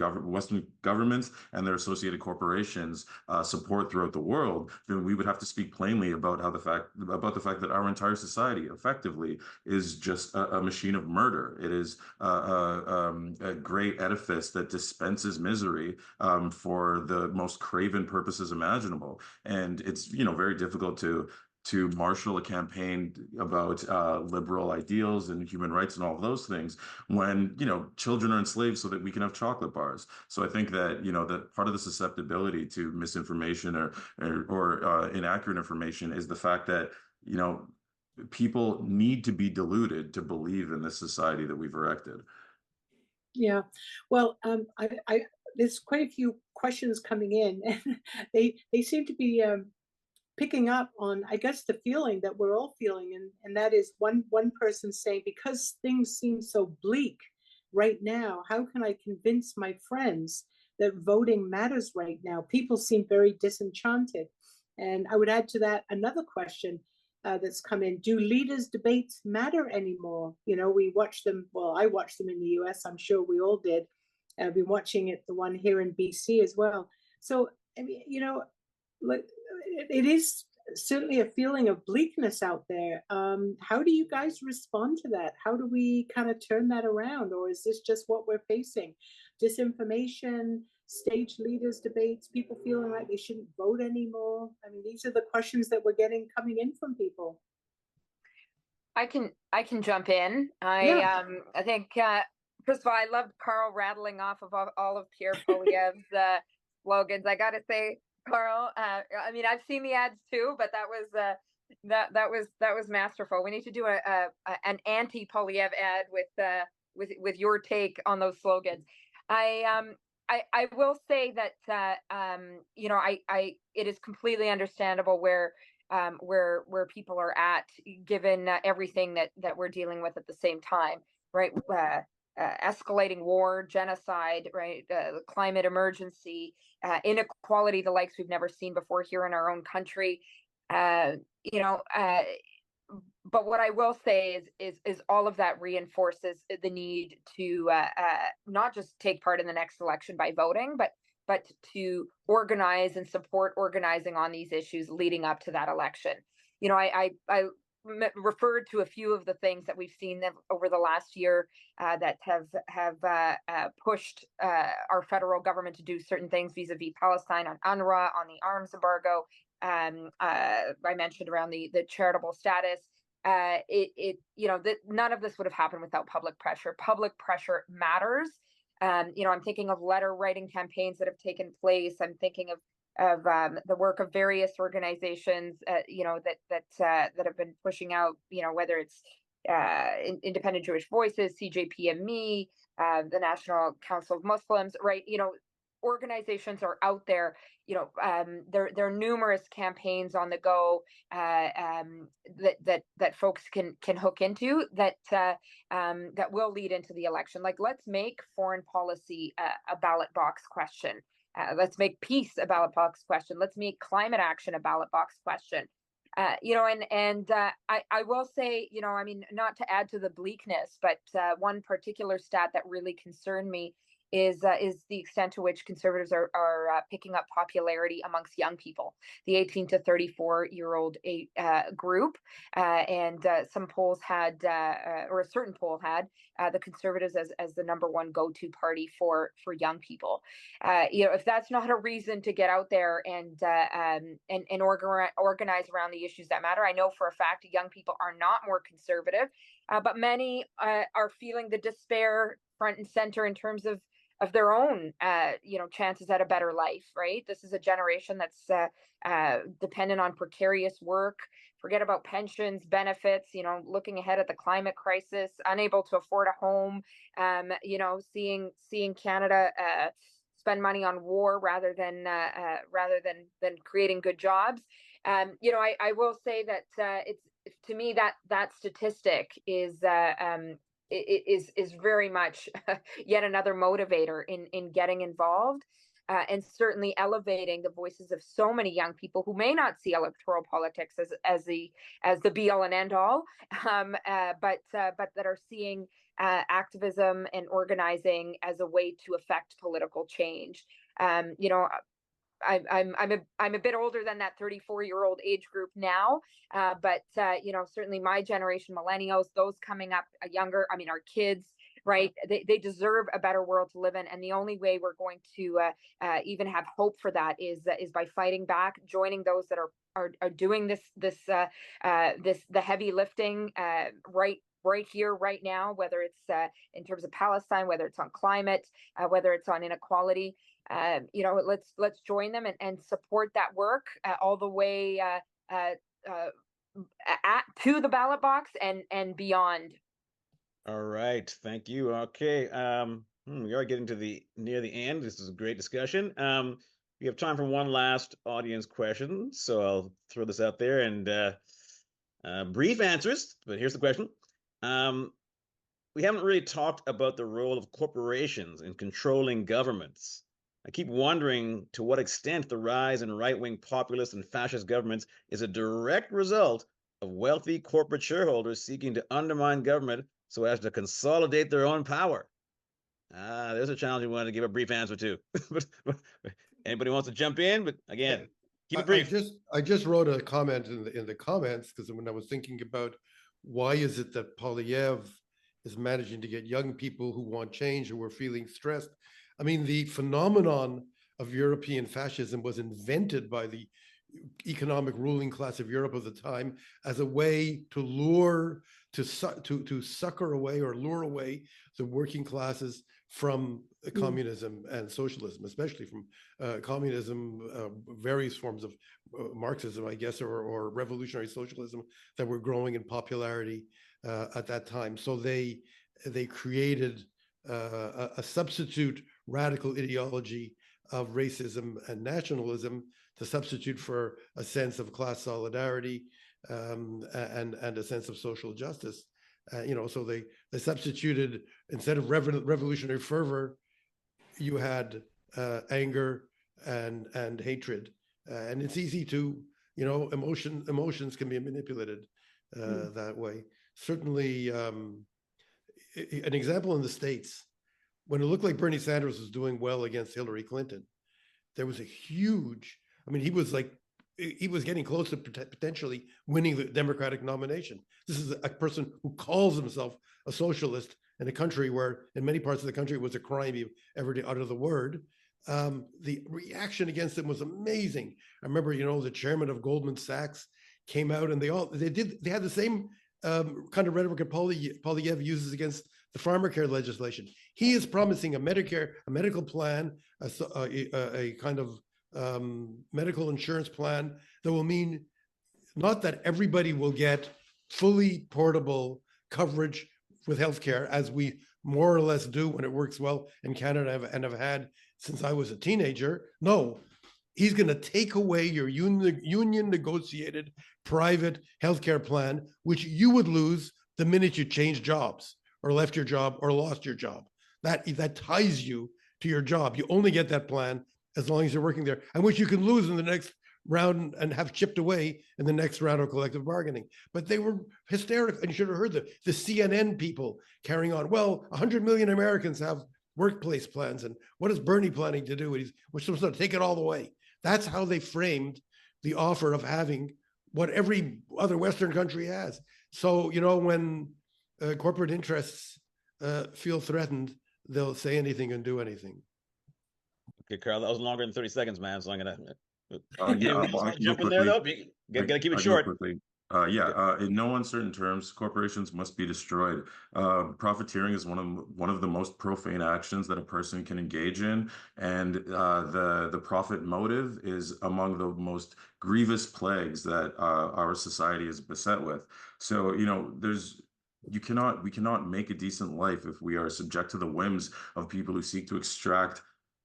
[SPEAKER 5] governments and their associated corporations support throughout the world, then we would have to speak plainly about the fact that our entire society effectively is just a machine of murder. It is a great edifice that dispenses misery for the most craven purposes imaginable. And it's very difficult to marshal a campaign about liberal ideals and human rights and all of those things when children are enslaved so that we can have chocolate bars. So I think that that part of the susceptibility to misinformation or inaccurate information is the fact that people need to be deluded to believe in this society that we've erected.
[SPEAKER 1] Yeah, well, there's quite a few questions coming in, and they seem to be picking up on, I guess, the feeling that we're all feeling, and that is one person saying, because things seem so bleak right now, how can I convince my friends that voting matters right now? People seem very disenchanted. And I would add to that another question that's come in. Do leaders' debates matter anymore? We watch them, well, I watched them in the US, I'm sure we all did. I've been watching the one here in BC as well. So, I mean, it is certainly a feeling of bleakness out there. How do you guys respond to that? How do we kind of turn that around? Or is this just what we're facing? Disinformation, stage leaders debates, people feeling like they shouldn't vote anymore. I mean, these are the questions that we're getting coming in from people.
[SPEAKER 3] I can jump in. I think first of all, I loved Karl rattling off of all of Pierre Poilievre's slogans. I got to say, Karl, I mean, I've seen the ads too, but that was masterful. We need to do an anti-Poilievre ad with your take on those slogans. I will say that it is completely understandable where people are at, given everything that we're dealing with at the same time, right? Escalating war, genocide, right? The climate emergency, inequality, the likes we've never seen before here in our own country. But what I will say is all of that reinforces the need to not just take part in the next election by voting, but to organize and support organizing on these issues leading up to that election. I referred to a few of the things that we've seen over the last year that have pushed our federal government to do certain things vis-a-vis Palestine, on UNRWA, on the arms embargo. I mentioned around the charitable status. None of this would have happened without public pressure. Public pressure matters. I'm thinking of letter writing campaigns that have taken place. I'm thinking of the work of various organizations, that have been pushing out, whether it's Independent Jewish Voices, CJPME, the National Council of Muslims, right? Organizations are out there. There are numerous campaigns on the go that folks can hook into that will lead into the election. Like, let's make foreign policy a ballot box question. Let's make peace a ballot box question. Let's make climate action a ballot box question. I will say, not to add to the bleakness, but one particular stat that really concerned me is the extent to which Conservatives are picking up popularity amongst young people, the 18 to 34-year-old group. And some polls had, or a certain poll had, the Conservatives as the #1 go-to party for young people. If that's not a reason to get out there and organize around the issues that matter, I know for a fact young people are not more conservative, but many are feeling the despair front and center in terms of their own, chances at a better life, right? This is a generation that's dependent on precarious work, forget about pensions, benefits, looking ahead at the climate crisis, unable to afford a home, seeing Canada spend money on war rather than creating good jobs. I will say that it's, to me, that statistic is very much yet another motivator in getting involved, and certainly elevating the voices of so many young people who may not see electoral politics as the be all and end all, but that are seeing activism and organizing as a way to affect political change. I'm a bit older than that 34-year-old age group now, but certainly my generation, millennials, those coming up younger, our kids, right? They deserve a better world to live in, and the only way we're going to even have hope for that is by fighting back, joining those that are doing the heavy lifting right here, right now, whether it's in terms of Palestine, whether it's on climate, whether it's on inequality. Let's join them and support that work all the way to the ballot box and beyond.
[SPEAKER 2] All right, thank you. Okay, we are getting to near the end. This is a great discussion. We have time for one last audience question, so I'll throw this out there and brief answers. But here's the question. We haven't really talked about the role of corporations in controlling governments. I keep wondering to what extent the rise in right-wing populist and fascist governments is a direct result of wealthy corporate shareholders seeking to undermine government so as to consolidate their own power. There's a challenge we wanted to give a brief answer to. But anybody wants to jump in? But again, keep it brief.
[SPEAKER 4] I just wrote a comment in the comments, because when I was thinking about why is it that Poilievre is managing to get young people who want change, who are feeling stressed. I mean, the phenomenon of European fascism was invented by the economic ruling class of Europe of the time as a way to lure, to sucker away or lure away the working classes from communism and socialism, especially from communism, various forms of Marxism, I guess, or revolutionary socialism that were growing in popularity at that time. So they created a substitute radical ideology of racism and nationalism to substitute for a sense of class solidarity and a sense of social justice. So they substituted, instead of revolutionary fervor, you had anger and hatred, and it's easy to, emotions can be manipulated that way. Certainly, an example in the States, when it looked like Bernie Sanders was doing well against Hillary Clinton, there was a huge, he was getting close to potentially winning the Democratic nomination. This is a person who calls himself a socialist in a country where, in many parts of the country, it was a crime ever to utter the word. The reaction against him was amazing. I remember, the chairman of Goldman Sachs came out, and they had the same kind of rhetoric that Poilievre uses against the pharma care legislation. He is promising a medical plan, a kind of medical insurance plan that will mean not that everybody will get fully portable coverage with healthcare, as we more or less do when it works well in Canada and have had since I was a teenager. No, he's going to take away your union negotiated private healthcare plan, which you would lose the minute you changed jobs or left your job or lost your job. That ties you to your job. You only get that plan as long as you're working there, and which you can lose in the next round and have chipped away in the next round of collective bargaining. But they were hysterical, and you should have heard the CNN people carrying on. Well, 100 million Americans have workplace plans, and what is Bernie planning to do? We're supposed to take it all the way. That's how they framed the offer of having what every other Western country has. So, you know, when corporate interests feel threatened, they'll say anything and do anything.
[SPEAKER 2] Okay, Karl, that was longer than 30 seconds, man. So I'm gonna
[SPEAKER 5] Yeah,
[SPEAKER 2] anyone else
[SPEAKER 5] I
[SPEAKER 2] want to
[SPEAKER 5] can go
[SPEAKER 2] jump in there
[SPEAKER 5] quickly.
[SPEAKER 2] though? Gotta keep it
[SPEAKER 5] I go
[SPEAKER 2] short.
[SPEAKER 5] quickly. In no uncertain terms, corporations must be destroyed. Profiteering is one of the most profane actions that a person can engage in, and the profit motive is among the most grievous plagues that our society is beset with. So, you know, we cannot make a decent life if we are subject to the whims of people who seek to extract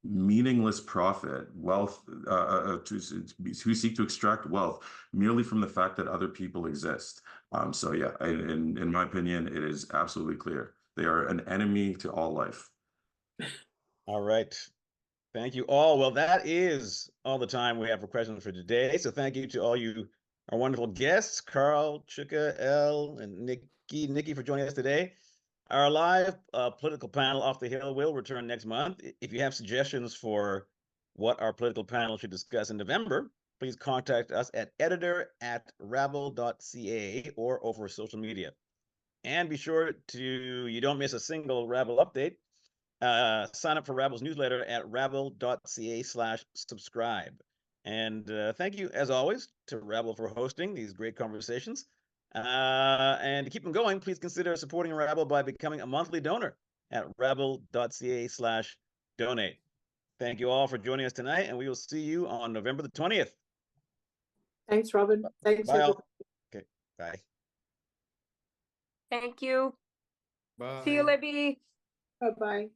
[SPEAKER 5] meaningless profit, wealth, who seek to extract wealth merely from the fact that other people exist. So yeah, in my opinion, it is absolutely clear. They are an enemy to all life.
[SPEAKER 2] All right. Thank you all. Well, that is all the time we have for questions for today. So thank you to all you, our wonderful guests, Karl, Chuka, El, and Niki for joining us today. Our live political panel Off the Hill will return next month. If you have suggestions for what our political panel should discuss in November, please contact us at editor@rabble.ca or over social media. And be sure you don't miss a single Rabble update. Sign up for Rabble's newsletter at rabble.ca/subscribe. And thank you, as always, to Rabble for hosting these great conversations. And to keep them going, please consider supporting Rabble by becoming a monthly donor at rabble.ca/donate. Thank you all for joining us tonight, and we will see you on November the 20th.
[SPEAKER 1] Thanks, Robin. Thanks,
[SPEAKER 2] Bye
[SPEAKER 1] everyone.
[SPEAKER 2] all. Okay, bye.
[SPEAKER 3] Thank you.
[SPEAKER 4] Bye.
[SPEAKER 3] See you, Libby.
[SPEAKER 1] Bye-bye.